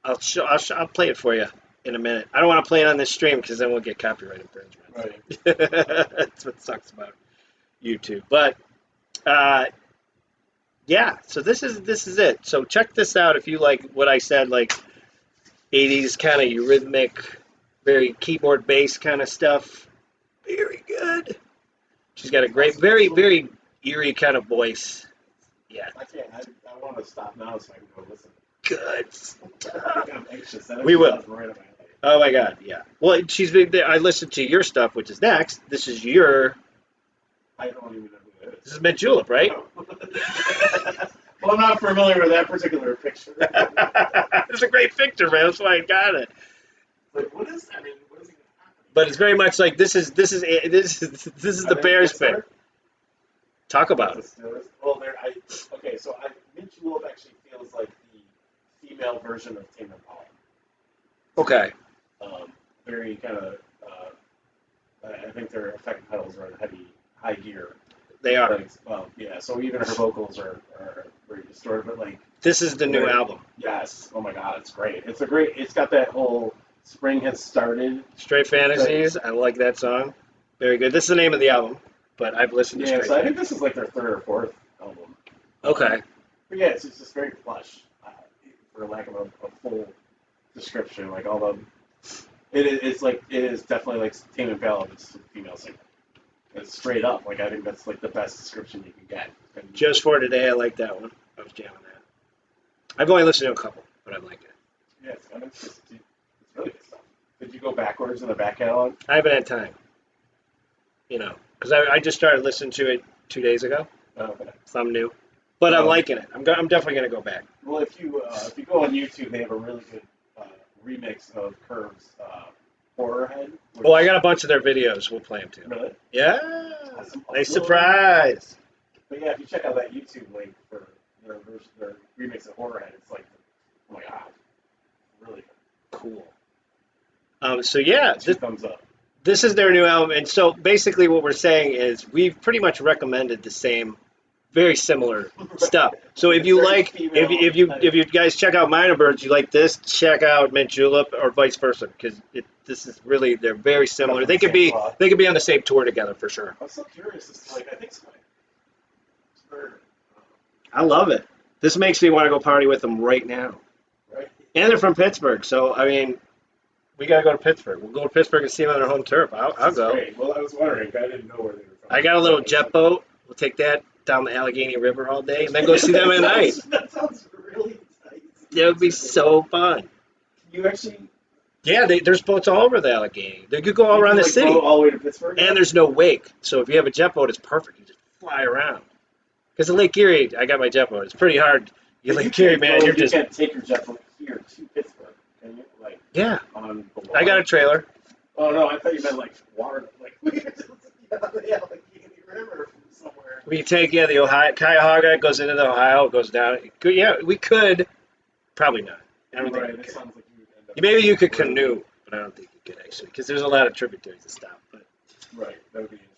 Speaker 1: I'll play it for you in a minute. I don't want to play it on this stream because then we'll get copyright infringement.
Speaker 2: Right.
Speaker 1: That's what sucks about YouTube. But yeah, so this is it. So check this out if you like what I said, like 80s kind of eurythmic, very keyboard bass kind of stuff. Very good. She's got a great, very, very eerie kind of voice. Yeah.
Speaker 2: I can't. I want to stop now so I can go listen.
Speaker 1: Good stuff.
Speaker 2: I'm anxious.
Speaker 1: We will.
Speaker 2: Right away.
Speaker 1: Oh my God, yeah. Well, I listened to your stuff, which is next. This is your.
Speaker 2: I don't even know who it
Speaker 1: This is Mint Julep, right?
Speaker 2: Well, I'm not familiar with that particular picture.
Speaker 1: It's a great picture, man. That's why I got it.
Speaker 2: Like, what is? I mean, what is even happening?
Speaker 1: But it's very much like this is the Bears pick. Talk about it.
Speaker 2: Well, okay. So Mint Julep actually feels like the female version of Tame Impala.
Speaker 1: Okay.
Speaker 2: Very kind of. I think their effect pedals are in high gear.
Speaker 1: They are.
Speaker 2: Like, well, yeah. So even her vocals are very distorted, but like.
Speaker 1: This is the new album.
Speaker 2: Yes. Oh my God, it's great. It's got that whole spring has started.
Speaker 1: Straight Fantasies. I like that song. Very good. This is the name of the album, but I've listened to
Speaker 2: Yeah,
Speaker 1: Straight
Speaker 2: so I think this is like their 3rd or 4th album.
Speaker 1: Okay.
Speaker 2: But yeah, it's just very plush, for lack of a full description. Like all the, it is definitely like Tame Impala, but just a female singer. It's straight up. Like I think that's like the best description you can get. And
Speaker 1: Just for Today, I like that one. I was jamming that. I've only listened to a couple, but I like it.
Speaker 2: yeah, it's really good stuff. Did you go backwards in the back catalog?
Speaker 1: I haven't had time. Because I just started listening to it 2 days ago.
Speaker 2: Oh, okay.
Speaker 1: So I'm new. But I'm liking it. I'm definitely going to go back.
Speaker 2: Well, if you go on YouTube, they have a really good remix of Curve's Horror Head.
Speaker 1: Oh, I got a bunch of their videos. We'll play them too.
Speaker 2: Really?
Speaker 1: Yeah.
Speaker 2: Awesome.
Speaker 1: Nice surprise.
Speaker 2: But yeah, if you check out that YouTube link for their remix of Horror Head, it's like, oh my God, really good.
Speaker 1: Cool. So yeah,
Speaker 2: 2 thumbs up.
Speaker 1: this is their new album. And so basically what we're saying is we've pretty much recommended the same very similar stuff. So if you
Speaker 2: Very
Speaker 1: like,
Speaker 2: female
Speaker 1: if you guys check out Minor Birds, you like this, check out Mint Julep or vice versa, because this is really they're very similar.
Speaker 2: Cut from the same cloth.
Speaker 1: They could be on the same tour together for sure.
Speaker 2: I'm so curious as to, like, I think so.
Speaker 1: I love it. This makes me want to go party with them right now.
Speaker 2: Right?
Speaker 1: And they're from Pittsburgh, so I mean, we gotta go to Pittsburgh. We'll go to Pittsburgh and see them on their home turf. I'll
Speaker 2: That's
Speaker 1: go.
Speaker 2: great. Well, I was wondering. I didn't know where they were from.
Speaker 1: I got a little jet boat. We'll take that down the Allegheny River all day, and then go see them at night.
Speaker 2: That sounds really nice.
Speaker 1: That would be so fun.
Speaker 2: Can you actually?
Speaker 1: Yeah, there's boats all over the Allegheny. They could go all around the city,
Speaker 2: Go all the way to Pittsburgh.
Speaker 1: and there's no wake. So if you have a jet boat, it's perfect. You just fly around. Because the Lake Erie, I got my jet boat. It's pretty hard. Lake Erie, man,
Speaker 2: you
Speaker 1: just
Speaker 2: can't take your jet from here to Pittsburgh, can you? Like
Speaker 1: yeah.
Speaker 2: on the water.
Speaker 1: I got a trailer.
Speaker 2: Oh no, I thought you meant like water, like we could just get on the Allegheny River from somewhere.
Speaker 1: We take the Ohio Cuyahoga goes into the Ohio, goes down. We could, probably not. I don't
Speaker 2: Right,
Speaker 1: think we
Speaker 2: it
Speaker 1: could.
Speaker 2: sounds like you would end up.
Speaker 1: Maybe you could canoe, but I don't think you could actually, because there's a lot of tributaries to stop. But
Speaker 2: Right, that would be interesting.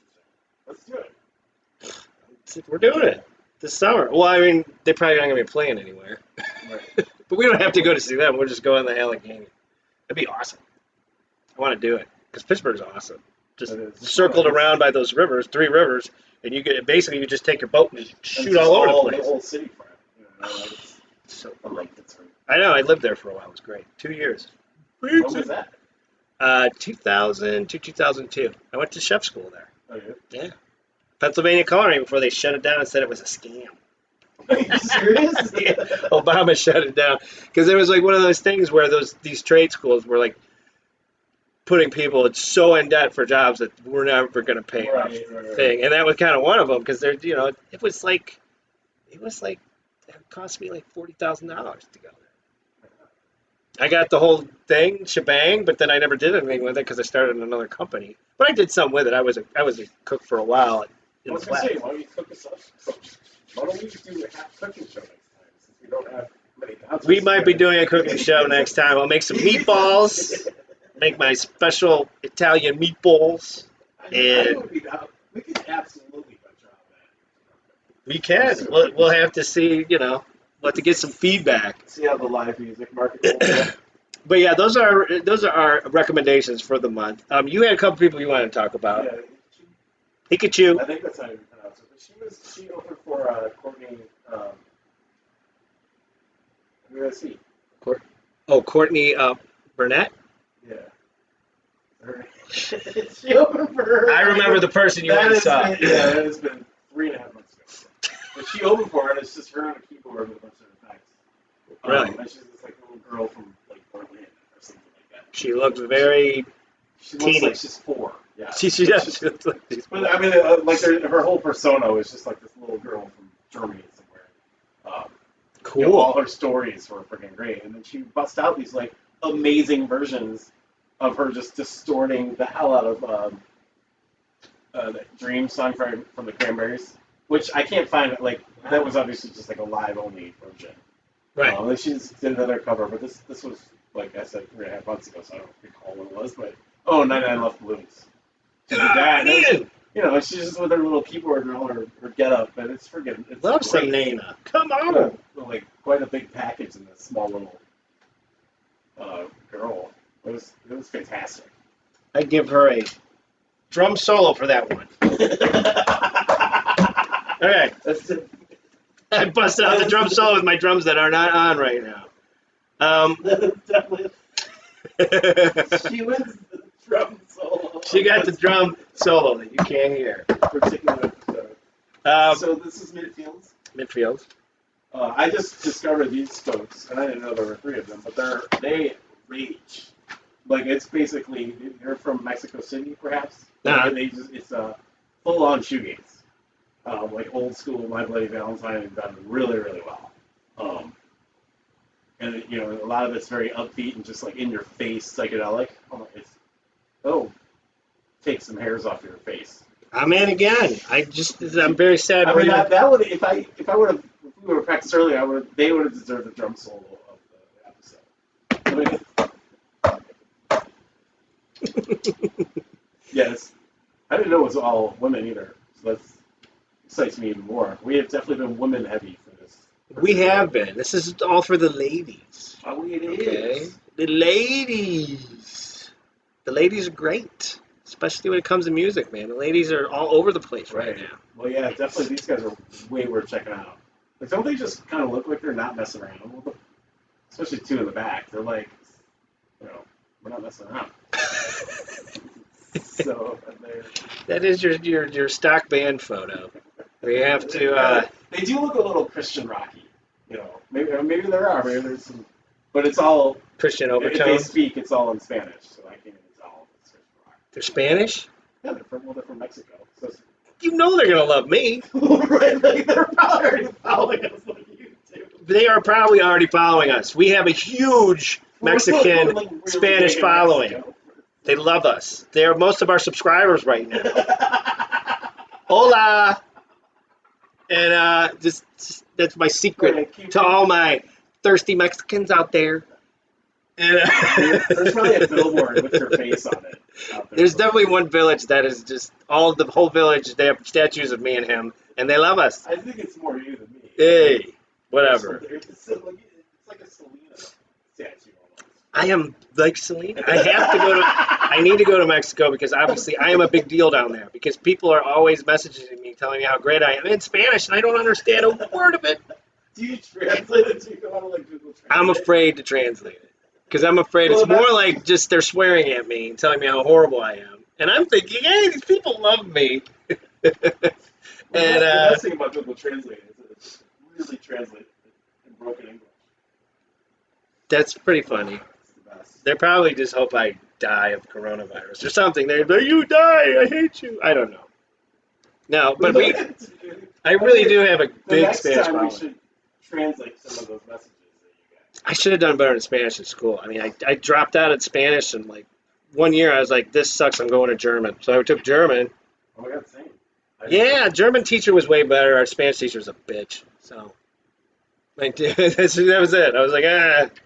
Speaker 2: Let's do it.
Speaker 1: we're doing it this summer. Well, I mean, they're probably not going to be playing anywhere.
Speaker 2: Right.
Speaker 1: But we don't have to go to see them. We'll just go on the Allegheny. That'd be awesome. I want to do it because Pittsburgh's awesome. Just
Speaker 2: It is.
Speaker 1: circled around by those rivers, 3 rivers, and you get basically you just take your boat and just shoot all over the place.
Speaker 2: The whole city front. You know, like it's,
Speaker 1: So
Speaker 2: I like Pittsburgh.
Speaker 1: I know. I lived there for a while. It was great. 2 years.
Speaker 2: When was that?
Speaker 1: 2000 to 2002. I went to chef school there.
Speaker 2: Oh, yeah.
Speaker 1: Yeah. Pennsylvania Culinary before they shut it down and said it was a scam.
Speaker 2: Are you serious?
Speaker 1: Yeah, Obama shut it down because it was like one of those things where these trade schools were like putting people so in debt for jobs that we're never going to pay off thing, and that was kind of one of them because they're it was like it cost me like $40,000 to go there. I got the whole thing shebang, but then I never did anything with it because I started another company. But I did some with it. I was a cook for a while in
Speaker 2: I
Speaker 1: the
Speaker 2: was going
Speaker 1: flat.
Speaker 2: to say, why don't you cook us up? Why don't we just do a half cooking show next time since we don't have many concerts?
Speaker 1: We might be doing a cooking show next time. I'll make some meatballs, make my special Italian meatballs,
Speaker 2: I would be down. We could absolutely venture on that.
Speaker 1: we can. We'll have to see. We'll have to get some feedback.
Speaker 2: See how the live music market goes.
Speaker 1: But yeah, those are our recommendations for the month. You had a couple people you wanted to talk about.
Speaker 2: Yeah,
Speaker 1: Pikachu.
Speaker 2: I think that's how you pronounce it. But she opened for Courtney. Who did I see?
Speaker 1: Courtney Burnett.
Speaker 2: Yeah. She opened for her.
Speaker 1: I remember the person you
Speaker 2: That
Speaker 1: went and
Speaker 2: has
Speaker 1: saw.
Speaker 2: been- Yeah, that has been 3.5 months ago. But she opened for her, and it's just her on a keyboard with a bunch of effects.
Speaker 1: Really?
Speaker 2: And she's this like little girl from like Berlin or something like that.
Speaker 1: She looked very.
Speaker 2: She looks
Speaker 1: teeny.
Speaker 2: like she's 4. Yeah.
Speaker 1: She does. She looks like she's
Speaker 2: But I mean, like her whole persona is just like this little girl from Germany somewhere.
Speaker 1: cool.
Speaker 2: All her stories were freaking great, and then she busts out these like amazing versions of her just distorting the hell out of the Dream song from the Cranberries, which I can't find. Like that was obviously just like a live only version.
Speaker 1: Right.
Speaker 2: Then she just did another cover, but this was like I said 3.5 months ago, so I don't recall what it was. But 99 Left Balloons. She did that. And it was, you know, she's just with her little keyboard and all her get up, and it's freaking. It's
Speaker 1: Love
Speaker 2: great.
Speaker 1: some Nana. Come on.
Speaker 2: Like quite a big package in this small little girl. It was fantastic.
Speaker 1: I'd give her a drum solo for that one. Okay.
Speaker 2: That's it.
Speaker 1: I busted out the drum solo with my drums that are not on right now.
Speaker 2: Definitely. She wins the drum solo.
Speaker 1: She got the drum solo that you can't hear.
Speaker 2: Particular episode. So this is Midfields.
Speaker 1: Midfield.
Speaker 2: I just discovered these folks, and I didn't know there were 3 of them, but they rage. Like it's basically they're from Mexico City, perhaps.
Speaker 1: Uh-huh.
Speaker 2: And it's a full-on shoegaze. Like old school My Bloody Valentine and done really, really well. And you know, a lot of it's very upbeat and just like in your face psychedelic. Take some hairs off your face.
Speaker 1: I'm in again. I'm very sad.
Speaker 2: I mean, that would if we would have practiced earlier, they would have deserved the drum solo of the episode. Yes, I didn't know it was all women either. So that's excites me even more. We have definitely been women heavy for this.
Speaker 1: We have been. This is all for the ladies.
Speaker 2: Oh, it
Speaker 1: Okay?
Speaker 2: is.
Speaker 1: The ladies. The ladies are great. Especially when it comes to music, man. The ladies are all over the place right now.
Speaker 2: Well, yeah, definitely these guys are way worth checking out. Like, don't they just kind of look like they're not messing around? Especially two in the back. They're like, we're not messing around. So they're...
Speaker 1: That is your stock band photo. We have to.
Speaker 2: They do look a little Christian rocky. Maybe there are. Maybe there's some, but it's all
Speaker 1: Christian
Speaker 2: If they
Speaker 1: overtones.
Speaker 2: speak, it's all in Spanish, so I can't even tell if it's Christian rock.
Speaker 1: They're Spanish.
Speaker 2: Yeah, they're from Mexico. So
Speaker 1: You know they're gonna love me.
Speaker 2: right, like, they're probably already following us like you do.
Speaker 1: They are probably already following us. We have a huge Mexican
Speaker 2: We're like really
Speaker 1: Spanish
Speaker 2: big in
Speaker 1: following.
Speaker 2: Mexico.
Speaker 1: They love us. They are most of our subscribers right now. Hola. And just that's my secret to all my thirsty Mexicans out there. And,
Speaker 2: There's probably a billboard with your face on it. Out there.
Speaker 1: There's definitely one village that is just the whole village. They have statues of me and him, and they love us.
Speaker 2: I think it's more you than me.
Speaker 1: Hey, whatever.
Speaker 2: It's like a Selena statue almost.
Speaker 1: I am like Selena. I have to go to. I need to go to Mexico because obviously I am a big deal down there. Because people are always messaging me, telling me how great I am in Spanish, and I don't understand a word of it.
Speaker 2: Do you translate it? Do you go on like Google Translate?
Speaker 1: I'm afraid to translate it because I'm afraid it's more like just they're swearing at me and telling me how horrible I am, and I'm thinking, hey, these people love me.
Speaker 2: The best thing about Google Translate is that it's really translated in broken English.
Speaker 1: That's pretty funny.
Speaker 2: It's the best.
Speaker 1: They probably just hope I die of coronavirus or something. They're like, you die, I hate you. I don't know. No, but I really do have a big Spanish
Speaker 2: The next time
Speaker 1: following.
Speaker 2: we should translate some of those messages that you get.
Speaker 1: I should have done better in Spanish in school. I mean, I dropped out of Spanish and like 1 year I was like, this sucks, I'm going to German. So I took German.
Speaker 2: Oh my God, same.
Speaker 1: Yeah, German teacher was way better. Our Spanish teacher was a bitch. So like, that was it. I was like,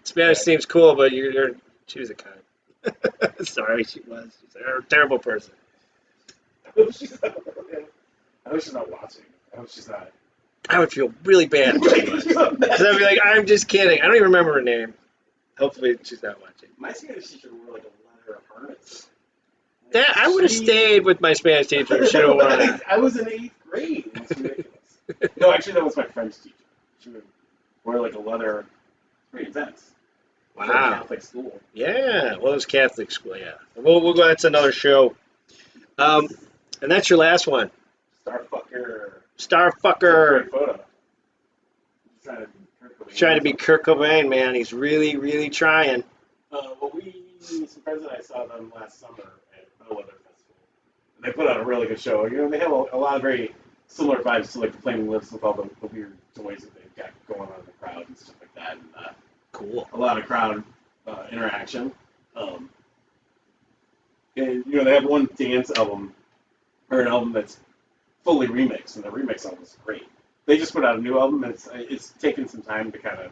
Speaker 1: Spanish seems cool, but she was a cunt. Sorry, she was. She's a terrible person.
Speaker 2: I hope she's not watching. I hope she's not.
Speaker 1: I would feel really bad if she was. Because I'd be like, I'm just kidding. I don't even remember her name. Hopefully she's not watching.
Speaker 2: My Spanish teacher wore like a leather harness.
Speaker 1: That I would have stayed with my Spanish teacher if she would have worn that.
Speaker 2: I was in 8th grade. It was ridiculous. No, actually, that was my French teacher. She would wear like a leather, pretty intense.
Speaker 1: Wow.
Speaker 2: Catholic school.
Speaker 1: Yeah, well, it was Catholic school, yeah. We'll go, that's another show. And that's your last one.
Speaker 2: Starfucker.
Speaker 1: Starfucker.
Speaker 2: Great photo.
Speaker 1: Trying to be Kurt Cobain, man. He's really, really trying.
Speaker 2: Some friends and I saw them last summer at Violator Festival. And they put on a really good show. They have a lot of very similar vibes to like the Flaming Lips with all the weird toys that they've got going on in the crowd and stuff like that. And
Speaker 1: Cool.
Speaker 2: a lot of crowd interaction. And they have one dance album, or an album that's fully remixed, and the remix album is great. They just put out a new album, and it's taken some time to kind of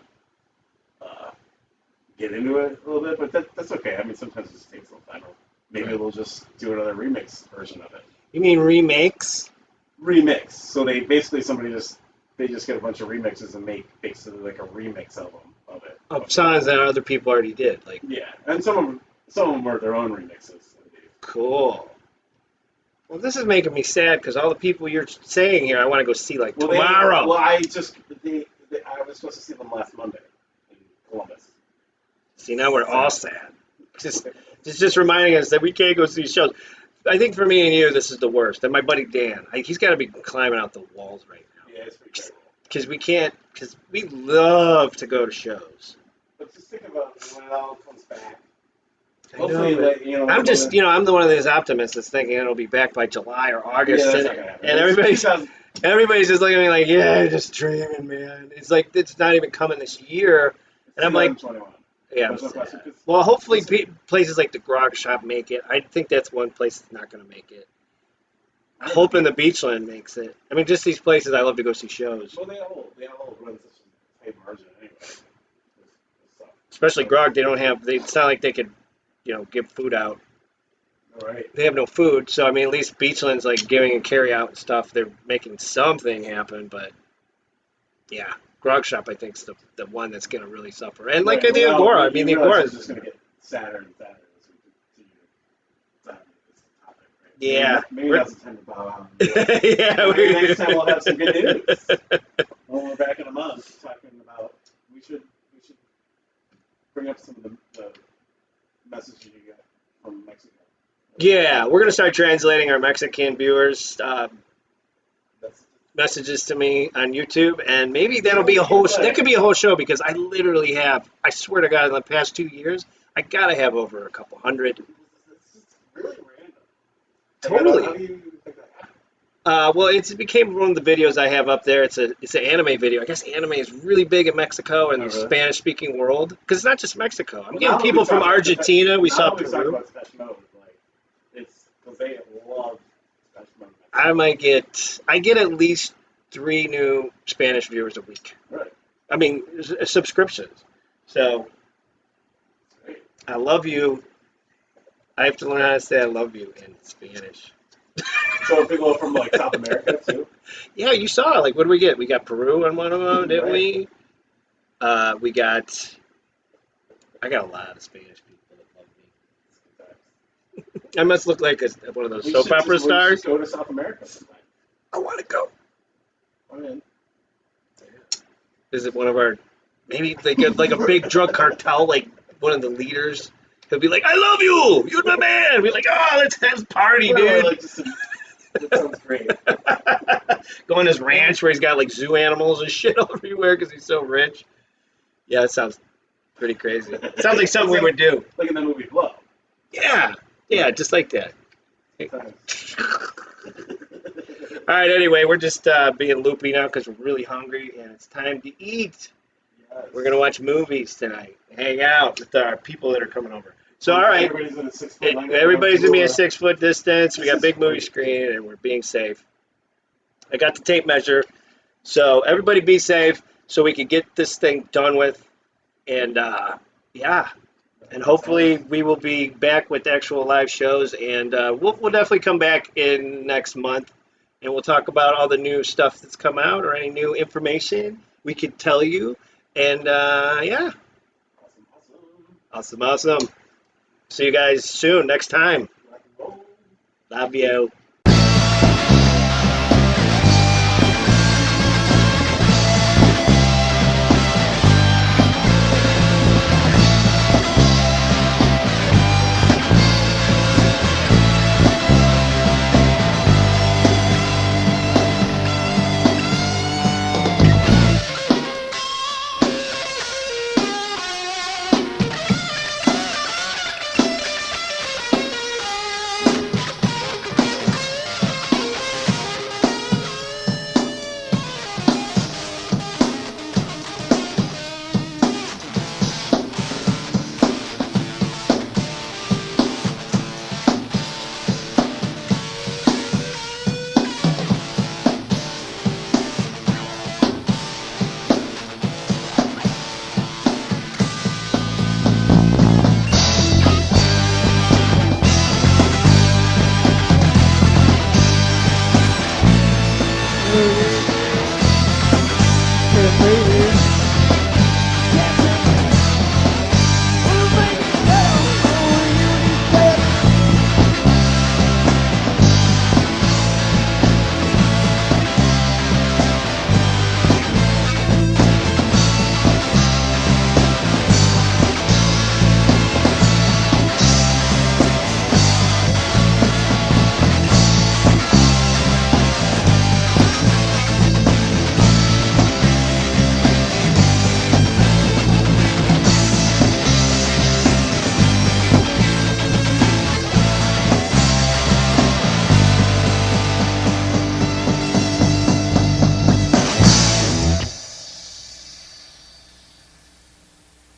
Speaker 2: get into it a little bit, but that's okay. I mean, sometimes it just takes a little time. Maybe they'll just do another remix version of it.
Speaker 1: You mean remakes?
Speaker 2: Remix. So they basically they just get a bunch of remixes and make basically like a remix album of it.
Speaker 1: Of songs that other people already did. Like,
Speaker 2: yeah, and some of them were their own remixes.
Speaker 1: Cool. Well, this is making me sad because all the people you're saying here, I want to go see like tomorrow.
Speaker 2: I was supposed to see them last Monday in Columbus.
Speaker 1: See, now we're all sad. Just reminding us that we can't go see shows. I think for me and you, this is the worst. And my buddy Dan, he's got to be climbing out the walls right now.
Speaker 2: Yeah, it's pretty terrible.
Speaker 1: Because we can't, because we love to go to shows.
Speaker 2: But just think about when it all comes back.
Speaker 1: Hopefully, I'm just, I'm the one of those optimists that's thinking it'll be back by July or August.
Speaker 2: Yeah,
Speaker 1: and
Speaker 2: not gonna happen.
Speaker 1: everybody's just looking at me like, yeah, just dreaming, man. It's like, it's not even coming this year. And I'm like,
Speaker 2: 2021.
Speaker 1: yeah. Well, hopefully places like the Grog Shop make it. I think that's one place that's not going to make it. I'm hoping the Beachland makes it. I mean, just these places, I love to go see shows.
Speaker 2: Well, they all run such a high margin anyway.
Speaker 1: Especially Grog, it's not like they could, give food out.
Speaker 2: Right.
Speaker 1: They have no food, so I mean, at least Beachland's like giving and carry out and stuff. They're making something happen, but yeah, Grog Shop I think is the one that's gonna really suffer. And like
Speaker 2: Right.
Speaker 1: the
Speaker 2: Well,
Speaker 1: Agora, I
Speaker 2: you
Speaker 1: mean the
Speaker 2: realize
Speaker 1: Agora.
Speaker 2: it's just going to get sadder and sadder as we continue to dive into this topic, right?
Speaker 1: Yeah.
Speaker 2: Maybe that's the time to bow out.
Speaker 1: Yeah.
Speaker 2: Maybe next time we'll have some good news. When we're back in a month talking about, we should bring up some of the messages you got from Mexico.
Speaker 1: Yeah, we're gonna start translating our Mexican viewers'
Speaker 2: That's
Speaker 1: messages to me on YouTube, and maybe that'll be a whole. That could be a whole show because I literally have. I swear to God, in the past 2 years, I gotta have over a couple hundred.
Speaker 2: it's just really random.
Speaker 1: Totally.
Speaker 2: How do you think that happened?
Speaker 1: Well, it became one of the videos I have up there. It's an anime video. I guess anime is really big in Mexico and the
Speaker 2: really?
Speaker 1: Spanish-speaking world because it's not just Mexico. I'm
Speaker 2: Well,
Speaker 1: getting
Speaker 2: now
Speaker 1: people
Speaker 2: we
Speaker 1: from
Speaker 2: talk about
Speaker 1: Argentina. We
Speaker 2: now
Speaker 1: saw
Speaker 2: we talk
Speaker 1: Peru.
Speaker 2: about Depeche Mode, like it's because they love Depeche Mode.
Speaker 1: I get at least 3 new Spanish viewers a week.
Speaker 2: Right.
Speaker 1: I mean, subscriptions. So
Speaker 2: That's great.
Speaker 1: I love you. I have to learn how to say I love you in Spanish.
Speaker 2: So people from like South America too.
Speaker 1: Yeah, you saw. Like, what do we get? We got Peru on one of them, didn't
Speaker 2: Right.
Speaker 1: we? We got. I got a lot of Spanish people that love me. I must look like one of those
Speaker 2: We
Speaker 1: soap
Speaker 2: should
Speaker 1: opera
Speaker 2: just- we
Speaker 1: stars.
Speaker 2: should go to South America sometime.
Speaker 1: I want to go.
Speaker 2: I'm in.
Speaker 1: Is it one of our? Maybe they get like a big drug cartel, like one of the leaders. He'll be like, "I love you. You're my man." We're like, "Oh, let's have a party,
Speaker 2: Well,
Speaker 1: dude."
Speaker 2: like, that sounds great.
Speaker 1: Go on his ranch where he's got like zoo animals and shit everywhere because he's so rich. Yeah, that sounds pretty crazy. It sounds like something we would do.
Speaker 2: Like in the movie Blow.
Speaker 1: Yeah, just like that.
Speaker 2: Thanks.
Speaker 1: All right, anyway, we're just being loopy now because we're really hungry and it's time to eat.
Speaker 2: Yes.
Speaker 1: We're going to watch movies tonight, hang out with our people that are coming over. So, all right,
Speaker 2: Everybody's in a 6 foot line.
Speaker 1: everybody's going to be a 6 foot distance. We got big movie screen and we're being safe. I got the tape measure. So, everybody be safe so we can get this thing done with. And, yeah. And hopefully we will be back with actual live shows, and we'll definitely come back in next month, and we'll talk about all the new stuff that's come out or any new information we could tell you. And yeah, awesome. See you guys soon. Next time. Love you.
Speaker 3: Really?